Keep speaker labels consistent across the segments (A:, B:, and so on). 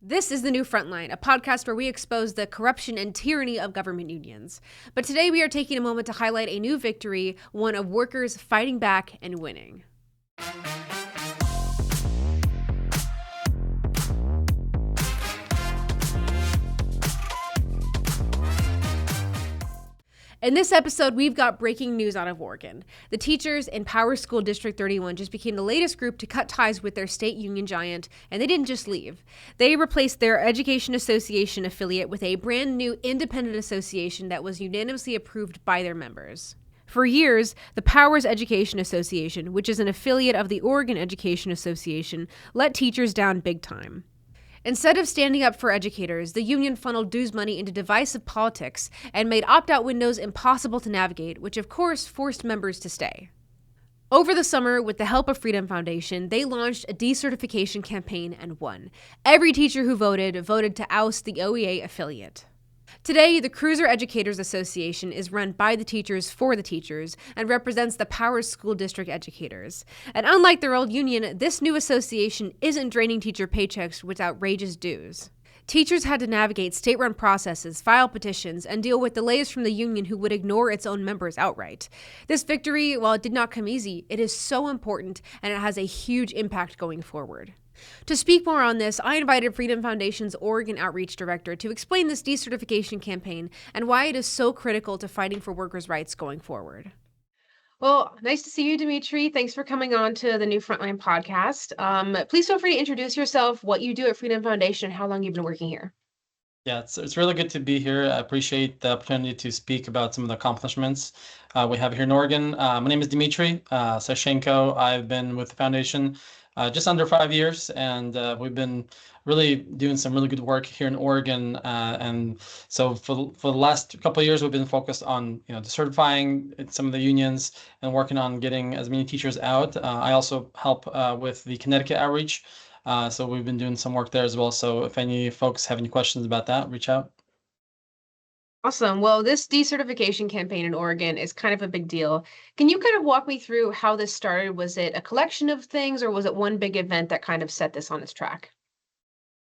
A: This is the new Frontline, a podcast where we expose the corruption and tyranny of government unions. But today we are taking a moment to highlight a new victory, one of workers fighting back and winning. In this episode, we've got breaking news out of Oregon. The teachers in Power School District 31 just became the latest group to cut ties with their state union giant, and they didn't just leave. They replaced their Education Association affiliate with a brand new independent association that was unanimously approved by their members. For years, the Powers Education Association, which is an affiliate of the Oregon Education Association, let teachers down big time. Instead of standing up for educators, the union funneled dues money into divisive politics and made opt-out windows impossible to navigate, which of course forced members to stay. Over the summer, with the help of Freedom Foundation, they launched a decertification campaign and won. Every teacher who voted to oust the OEA affiliate. Today, the Cruiser Educators Association is run by the teachers for the teachers and represents the Powers School District educators. And unlike their old union, this new association isn't draining teacher paychecks with outrageous dues. Teachers had to navigate state-run processes, file petitions, and deal with delays from the union who would ignore its own members outright. This victory, while it did not come easy, it is so important and it has a huge impact going forward. To speak more on this, I invited Freedom Foundation's Oregon Outreach Director to explain this decertification campaign and why it is so critical to fighting for workers' rights going forward. Well, nice to see you, Dmitry. Thanks for coming on to the new Frontline podcast. Please feel free to introduce yourself, what you do at Freedom Foundation, and how long you've been working here.
B: Yeah, it's really good to be here. I appreciate the opportunity to speak about some of the accomplishments we have here in Oregon. My name is Dmitriy Sashcenko. I've been with the foundation just under 5 years, and we've been really doing some really good work here in Oregon. And so for the last couple of years, we've been focused on decertifying some of the unions and working on getting as many teachers out. I also help with the Connecticut outreach. So we've been doing some work there as well. So if any folks have any questions about that, reach out.
A: Awesome. Well, this decertification campaign in Oregon is kind of a big deal. Can you kind of walk me through how this started? Was it a collection of things, or was it one big event that kind of set this on its track?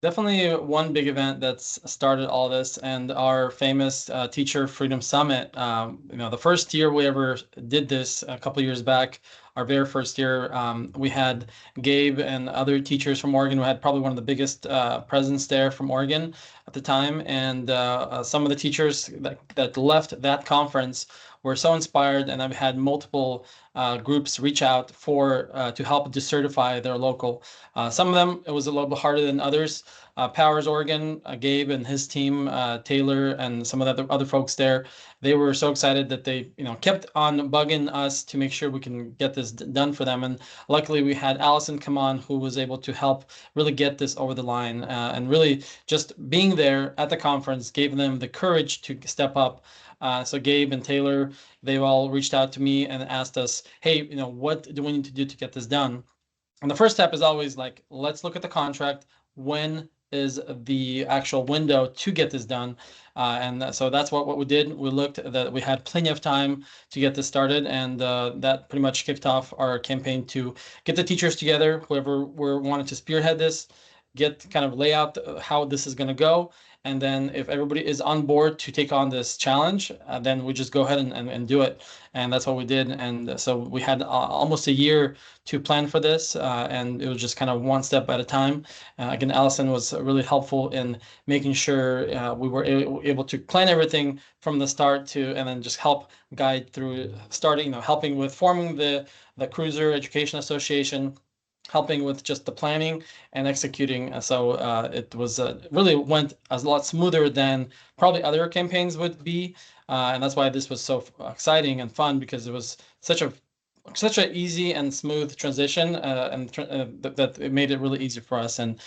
B: Definitely one big event that's started all this, and our famous Teacher Freedom Summit. The first year we ever did this a couple years back, our very first year, we had Gabe and other teachers from Oregon. We had probably one of the biggest presence there from Oregon at the time, and some of the teachers that left that conference were so inspired, and I've had multiple groups reach out to help decertify their local. Some of them, it was a little bit harder than others. Powers Oregon, Gabe and his team, Taylor and some of the other folks there, they were so excited that they kept on bugging us to make sure we can get this done for them. And luckily we had Allison come on, who was able to help really get this over the line, and really just being there at the conference gave them the courage to step up. So Gabe and Taylor, they've all reached out to me and asked us, hey, what do we need to do to get this done? And the first step is always like, let's look at the contract. When is the actual window to get this done? So that's what we did. We looked that we had plenty of time to get this started, and that pretty much kicked off our campaign to get the teachers together, whoever wanted to spearhead this, lay out how this is going to go. And then if everybody is on board to take on this challenge, then we just go ahead and do it. And that's what we did. And so we had almost a year to plan for this, and it was just kind of one step at a time. Again, Allison was really helpful in making sure we were able to plan everything from the start and then just help guide through starting, helping with forming the Cruiser Education Association, helping with just the planning and executing. So it was really went a lot smoother than probably other campaigns would be. And that's why this was so exciting and fun, because it was such an easy and smooth transition, that it made it really easy for us. And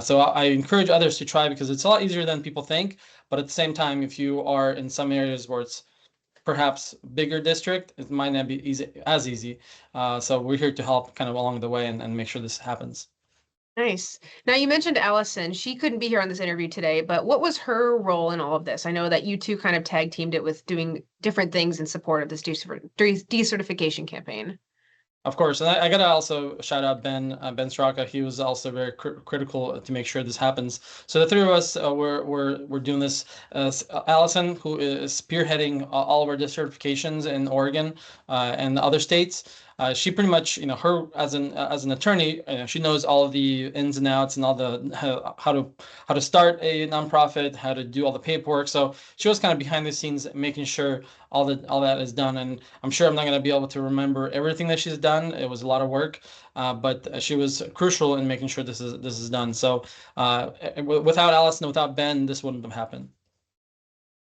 B: so I encourage others to try, because it's a lot easier than people think. But at the same time, if you are in some areas where it's perhaps bigger district, it might not be as easy. So we're here to help kind of along the way and make sure this happens.
A: Nice. Now, you mentioned Allison. She couldn't be here on this interview today, but what was her role in all of this? I know that you two kind of tag teamed it with doing different things in support of this decertification campaign.
B: Of course, and I gotta also shout out Ben Straka. He was also very critical to make sure this happens. So the three of us, we're doing this. Allison, who is spearheading all of our decertifications in Oregon and the other states. She pretty much, her as an attorney, she knows all of the ins and outs and all the how to start a nonprofit, how to do all the paperwork. So she was kind of behind the scenes, making sure all that is done. And I'm sure I'm not going to be able to remember everything that she's done. It was a lot of work, but she was crucial in making sure this is done. So without Allison, without Ben, this wouldn't have happened.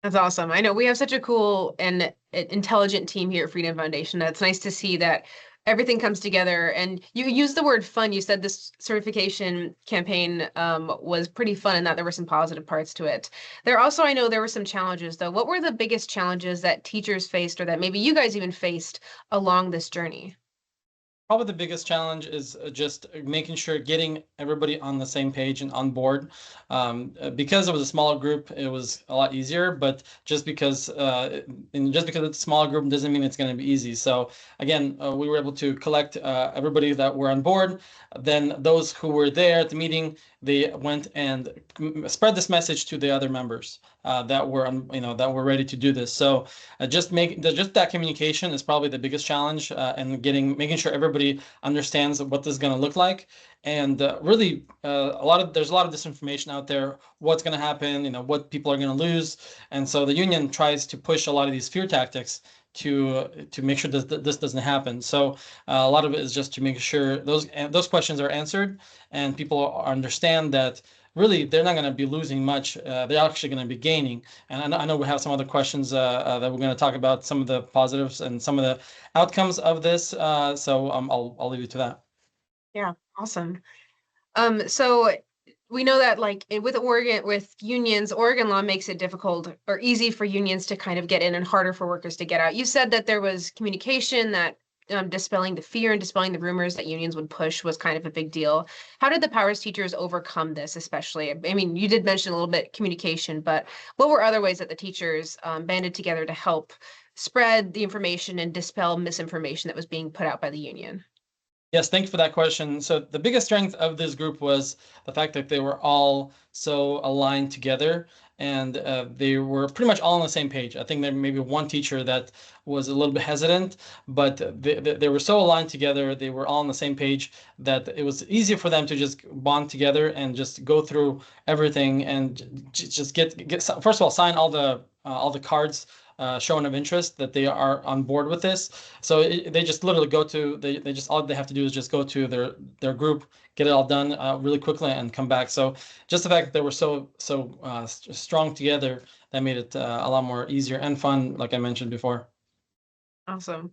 A: That's awesome. I know we have such a cool and intelligent team here at Freedom Foundation. It's nice to see that everything comes together. And you used the word fun. You said this certification campaign was pretty fun and that there were some positive parts to it. There also, I know there were some challenges, though. What were the biggest challenges that teachers faced or that maybe you guys even faced along this journey?
B: Probably the biggest challenge is just making sure getting everybody on the same page and on board. Because it was a smaller group, it was a lot easier. But just because it's a small group doesn't mean it's going to be easy. So again, we were able to collect everybody that were on board. Then those who were there at the meeting, they went and spread this message to the other members that were that were ready to do this. So just that communication is probably the biggest challenge, and making sure everybody understands what this is going to look like. And really, there's a lot of disinformation out there. What's going to happen? What people are going to lose. And so the union tries to push a lot of these fear tactics to make sure that this doesn't happen. So a lot of it is just to make sure those questions are answered and people understand that really they're not going to be losing much. They're actually going to be gaining. And I know we have some other questions that we're going to talk about, some of the positives and some of the outcomes of this. So I'll leave you to that.
A: Yeah, awesome. So we know that with Oregon, with unions, Oregon law makes it difficult or easy for unions to kind of get in and harder for workers to get out. You said that there was communication that dispelling the fear and dispelling the rumors that unions would push was kind of a big deal. How did the powers teachers overcome this, especially? I mean, you did mention a little bit communication, but what were other ways that the teachers banded together to help spread the information and dispel misinformation that was being put out by the union?
B: Yes, thanks for that question. So the biggest strength of this group was the fact that they were all so aligned together, and they were pretty much all on the same page. I think there may be one teacher that was a little bit hesitant, but they were so aligned together. They were all on the same page that it was easy for them to just bond together and just go through everything and just get first of all, sign all the cards showing of interest that they are on board with this. So they just literally they just all they have to do is just go to their group, get it all done really quickly, and come back. So just the fact that they were so strong together, that made it a lot more easier and fun, like I mentioned before.
A: Awesome.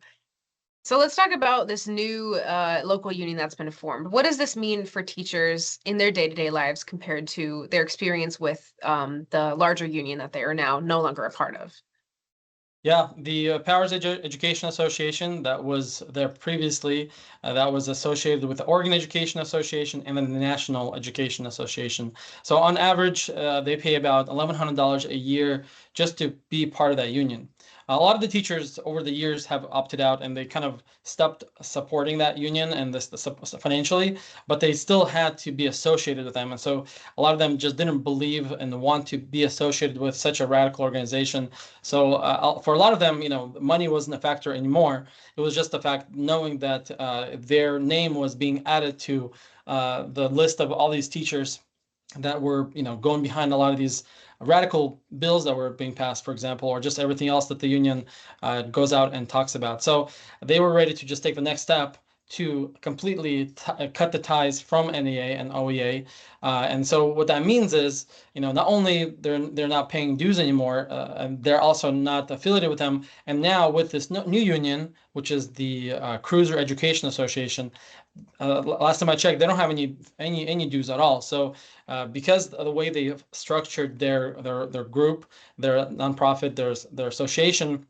A: So let's talk about this new local union that's been formed. What does this mean for teachers in their day-to-day lives compared to their experience with the larger union that they are now no longer a part of?
B: Yeah, the Powers Education Association that was there previously, that was associated with the Oregon Education Association and then the National Education Association. So on average, they pay about $1,100 a year just to be part of that union. A lot of the teachers over the years have opted out and they kind of stopped supporting that union and this financially, but they still had to be associated with them. And so a lot of them just didn't believe and want to be associated with such a radical organization. So for a lot of them, money wasn't a factor anymore. It was just the fact knowing that their name was being added to the list of all these teachers that were, going behind a lot of these radical bills that were being passed, for example, or just everything else that the union goes out and talks about. So they were ready to just take the next step to completely cut the ties from NEA and OEA. And so what that means is, not only they're not paying dues anymore, and they're also not affiliated with them. And now with this new union, which is the Cruiser Education Association, last time I checked, they don't have any dues at all. So because of the way they have structured their group, their nonprofit, their association,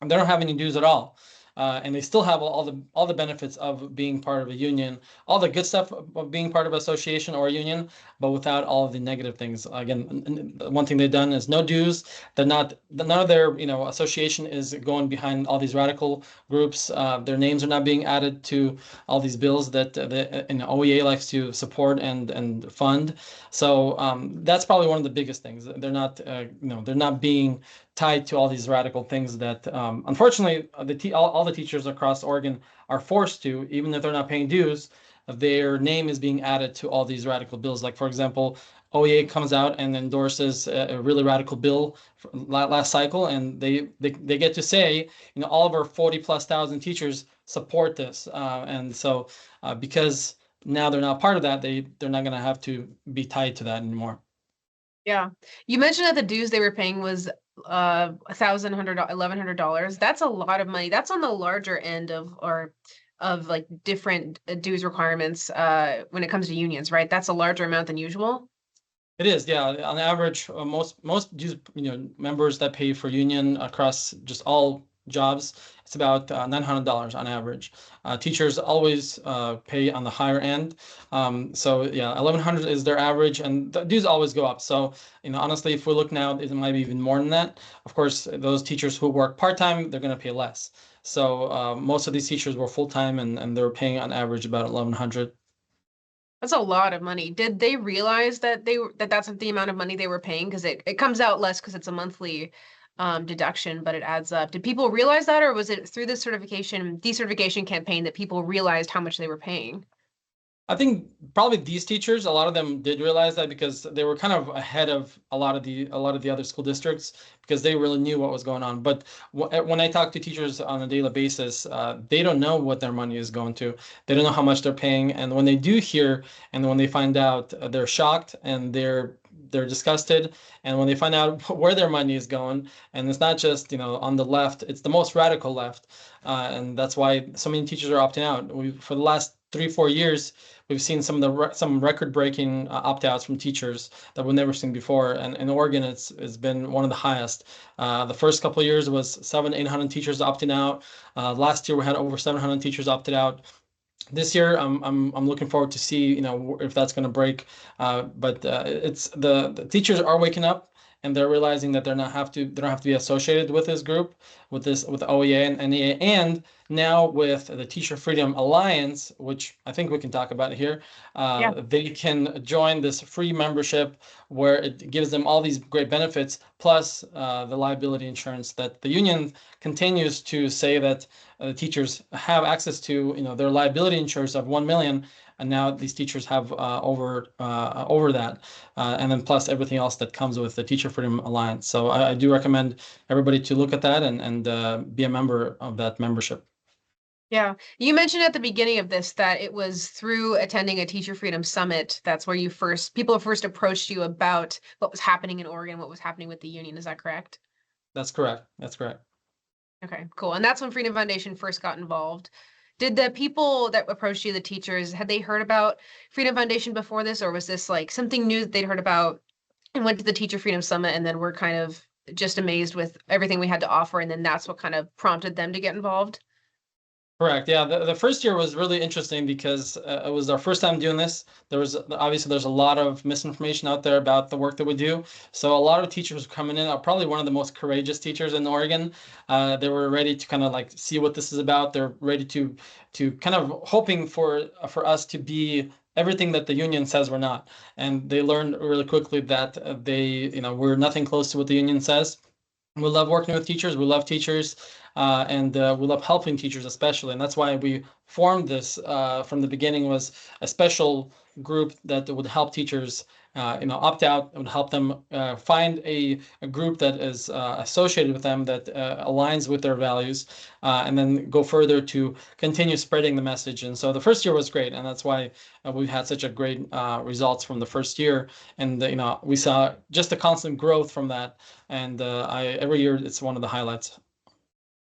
B: they don't have any dues at all. and they still have all the benefits of being part of a union, all the good stuff of being part of an association or a union, but without all of the negative things. Again, one thing they've done is no dues. They're not none of their association is going behind all these radical groups. Their names are not being added to all these bills that the OEA likes to support and fund. So that's probably one of the biggest things. They're not they're not being tied to all these radical things that unfortunately all the teachers across Oregon are forced to, even if they're not paying dues. Their name is being added to all these radical bills. Like, for example, OEA comes out and endorses a really radical bill last cycle, and they get to say, all of our 40 plus thousand teachers support this, and so because now they're not part of that, they're not going to have to be tied to that anymore.
A: Yeah, you mentioned that the dues they were paying was $1,100. That's a lot of money. That's on the larger end of like different dues requirements when it comes to unions, right? That's a larger amount than usual.
B: It is, yeah. On average, most dues, members that pay for union across just all jobs, it's about $900 on average. Teachers always pay on the higher end. So yeah, 1,100 is their average, and the dues always go up. So honestly, if we look now, it might be even more than that. Of course, those teachers who work part-time, they're going to pay less. So most of these teachers were full-time, and they're paying on average about 1,100.
A: That's a lot of money. Did they realize that that's the amount of money they were paying? Because it comes out less because it's a monthly deduction, but it adds up. Did people realize that, or was it through the decertification campaign that people realized how much they were paying?
B: I think probably these teachers, a lot of them did realize that because they were kind of ahead of a lot of the other school districts because they really knew what was going on. But when I talk to teachers on a daily basis, they don't know what their money is going to. They don't know how much they're paying, and when they do hear and when they find out, they're shocked and they're disgusted. And when they find out where their money is going, and it's not just on the left, it's the most radical left, and that's why so many teachers are opting out. For the last 3-4 years, we've seen some record-breaking opt-outs from teachers that we've never seen before, and in Oregon, it's been one of the highest. The first couple of years was 700-800 teachers opting out. Last year we had over 700 teachers opted out. This year, I'm looking forward to see if that's going to break. But it's the teachers are waking up and they're realizing that they don't have to be associated with this group, with OEA and NEA, and now with the Teacher Freedom Alliance, which I think we can talk about here. They can join this free membership where it gives them all these great benefits, plus the liability insurance that the union continues to say that the teachers have access to, their liability insurance of 1 million, and now these teachers have over that, and then plus everything else that comes with the Teacher Freedom Alliance. So I do recommend everybody to look at that and be a member of that membership.
A: Yeah. You mentioned at the beginning of this that it was through attending a Teacher Freedom Summit that's where people first approached you about what was happening in Oregon, what was happening with the union. Is that correct?
B: That's correct. That's correct.
A: Okay, cool. And that's when Freedom Foundation first got involved. Did the people that approached you, the teachers, had they heard about Freedom Foundation before this, or was this like something new that they'd heard about and went to the Teacher Freedom Summit and then were kind of just amazed with everything we had to offer, and then that's what kind of prompted them to get involved?
B: Correct. Yeah, the first year was really interesting because it was our first time doing this. There's a lot of misinformation out there about the work that we do. So a lot of teachers coming in are probably one of the most courageous teachers in Oregon. They were ready to kind of like see what this is about. They're ready to kind of hoping for us to be everything that the union says we're not. And they learned really quickly that we're nothing close to what the union says. We love working with teachers. We love teachers, and we love helping teachers especially. And that's why we formed this from the beginning, was a special group that would help teachers, opt out. It would help them find a group that is associated with them, that aligns with their values, and then go further to continue spreading the message. And so the first year was great, and that's why we've had such a great results from the first year. And we saw just a constant growth from that. And every year it's one of the highlights.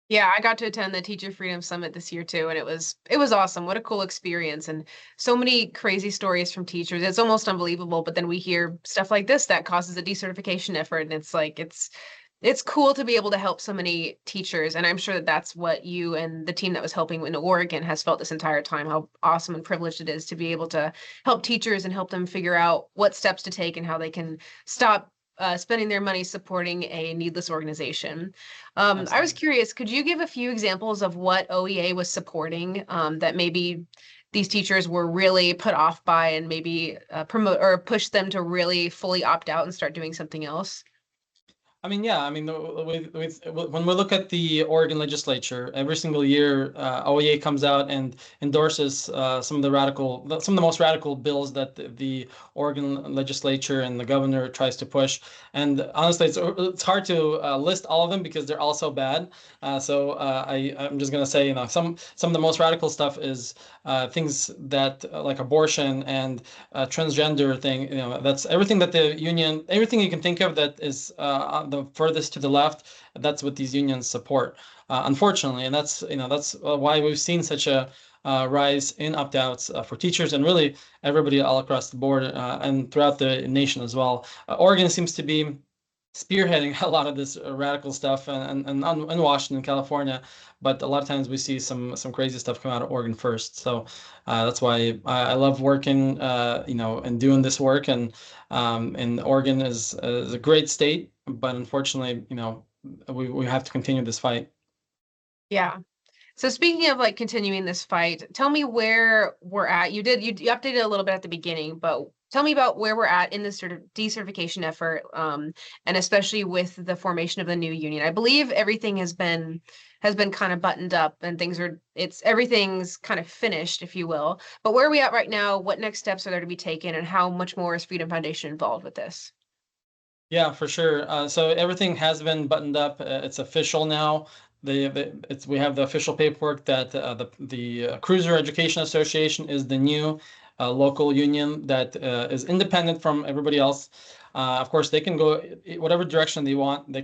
A: Yeah, I got to attend the Teacher Freedom Summit this year too, and it was awesome. What a cool experience, and so many crazy stories from teachers. It's almost unbelievable, but then we hear stuff like this that causes a decertification effort, and it's like It's cool to be able to help so many teachers, and I'm sure that that's what you and the team that was helping in Oregon has felt this entire time, how awesome and privileged it is to be able to help teachers and help them figure out what steps to take and how they can stop spending their money supporting a needless organization. I was
B: Absolutely.
A: curious, could you give a few examples of what OEA was supporting that maybe these teachers were really put off by, and maybe promote or push them to really fully opt out and start doing something else?
B: I mean, yeah, I mean, when we look at the Oregon legislature, every single year, OEA comes out and endorses some of the most radical bills that the Oregon legislature and the governor tries to push. And honestly, it's hard to list all of them because they're all so bad. I'm just gonna say, some of the most radical stuff is things that like abortion and transgender thing. That's everything that the union, everything you can think of that is the furthest to the left. That's what these unions support, unfortunately, and that's why we've seen such a rise in opt-outs for teachers and really everybody all across the board and throughout the nation as well. Oregon seems to be spearheading a lot of this radical stuff and in Washington, California, but a lot of times we see some crazy stuff come out of Oregon first. So that's why I love working, and doing this work. And Oregon is a great state, but unfortunately, we have to continue this fight.
A: Yeah. So speaking of like continuing this fight, tell me where we're at. You updated a little bit at the beginning, but tell me about where we're at in this sort of decertification effort, and especially with the formation of the new union. I believe everything has been kind of buttoned up and everything's kind of finished, if you will. But where are we at right now? What next steps are there to be taken, and how much more is Freedom Foundation involved with this?
B: Yeah, for sure. So everything has been buttoned up. It's official now. We have the official paperwork that the Cruiser Education Association is the new local union that is independent from everybody else. Of course, they can go whatever direction they want. They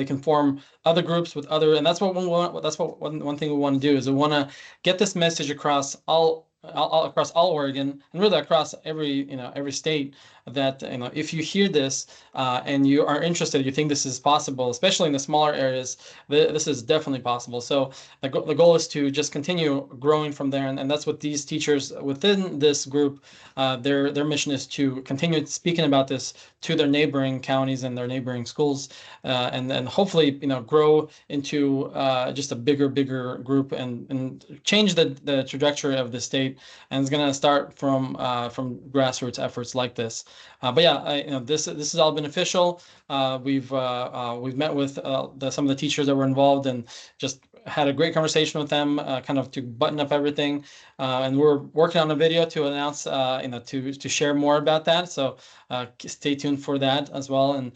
B: can form other groups with other, and that's what we want. That's what one thing we want to do is we want to get this message across all across all Oregon and really across every state that if you hear this and you are interested, you think this is possible, especially in the smaller areas, this is definitely possible. So the goal is to just continue growing from there, and that's what these teachers within this group, their mission is to continue speaking about this to their neighboring counties and their neighboring schools, and hopefully grow into just a bigger group and change the trajectory of the state. And it's going to start from grassroots efforts like this. But yeah, this has all been official. We've met with some of the teachers that were involved and just had a great conversation with them, kind of to button up everything. And we're working on a video to announce, to share more about that. So stay tuned for that as well. And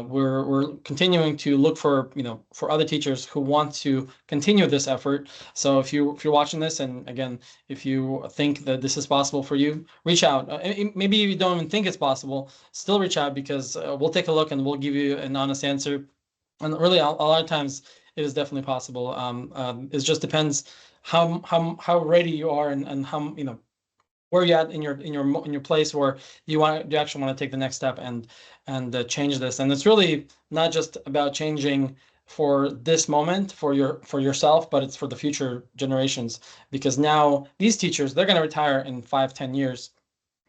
B: we're continuing to look for other teachers who want to continue this effort. So if you're watching this, and again, if you think that this is possible for you, reach out. Maybe you don't even think it's possible, still reach out because we'll take a look and we'll give you an honest answer. And really, a lot of times it is definitely possible. It just depends how ready you are and how where you're at in your place where you actually want to take the next step and change this. And it's really not just about changing for this moment for yourself, but it's for the future generations, because now these teachers, they're going to retire in 5-10 years,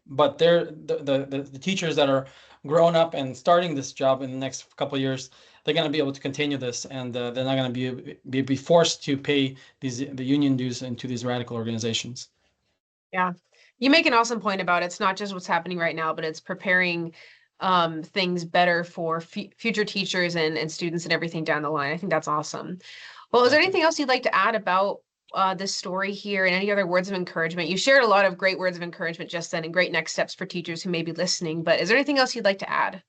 B: but they're the teachers that are grown up and starting this job in the next couple of years, they're going to be able to continue this, and they're not going to be forced to pay the union dues into these radical organizations.
A: Yeah. You make an awesome point about it's not just what's happening right now, but it's preparing things better for future teachers and students and everything down the line. I think that's awesome. Well, is there
B: Thank you.
A: anything else you'd like to add about this story here, and any other words of encouragement? You shared a lot of great words of encouragement just then and great next steps for teachers who may be listening, but is there anything else you'd like to add?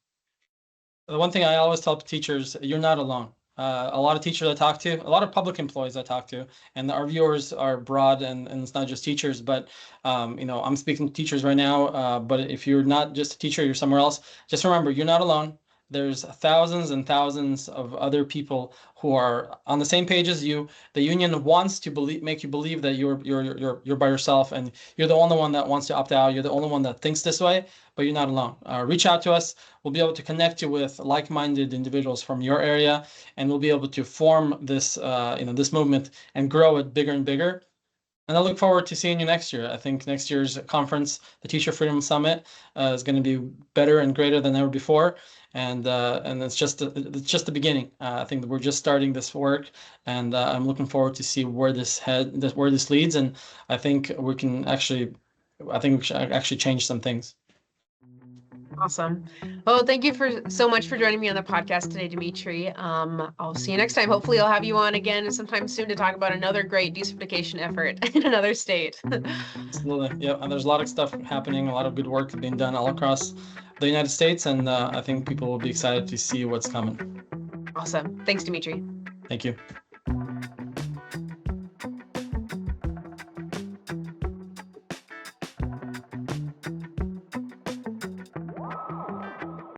B: The one thing I always tell teachers, you're not alone. A lot of teachers I talk to, a lot of public employees I talk to, and our viewers are broad, and it's not just teachers, but I'm speaking to teachers right now. But if you're not just a teacher, you're somewhere else. Just remember, you're not alone. there's thousands and thousands of other people who are on the same page as you. The union wants to make you believe that you're by yourself and you're the only one that wants to opt out. You're the only one that thinks this way, but you're not alone. Reach out to us. We'll be able to connect you with like-minded individuals from your area, and we'll be able to form this this movement and grow it bigger and bigger. And I look forward to seeing you next year. I think next year's conference, the Teacher Freedom Summit, is going to be better and greater than ever before. And it's just the beginning. I think that we're just starting this work, and I'm looking forward to see where this leads. And I think we can actually, change some things.
A: Awesome. Well, thank you so much for joining me on the podcast today, Dmitry. I'll see you next time. Hopefully I'll have you on again sometime soon to talk about another great decertification effort in another state.
B: Absolutely. Yeah. And there's a lot of stuff happening, a lot of good work being done all across the United States. And I think people will be excited to see what's coming.
A: Awesome. Thanks, Dmitry.
B: Thank you.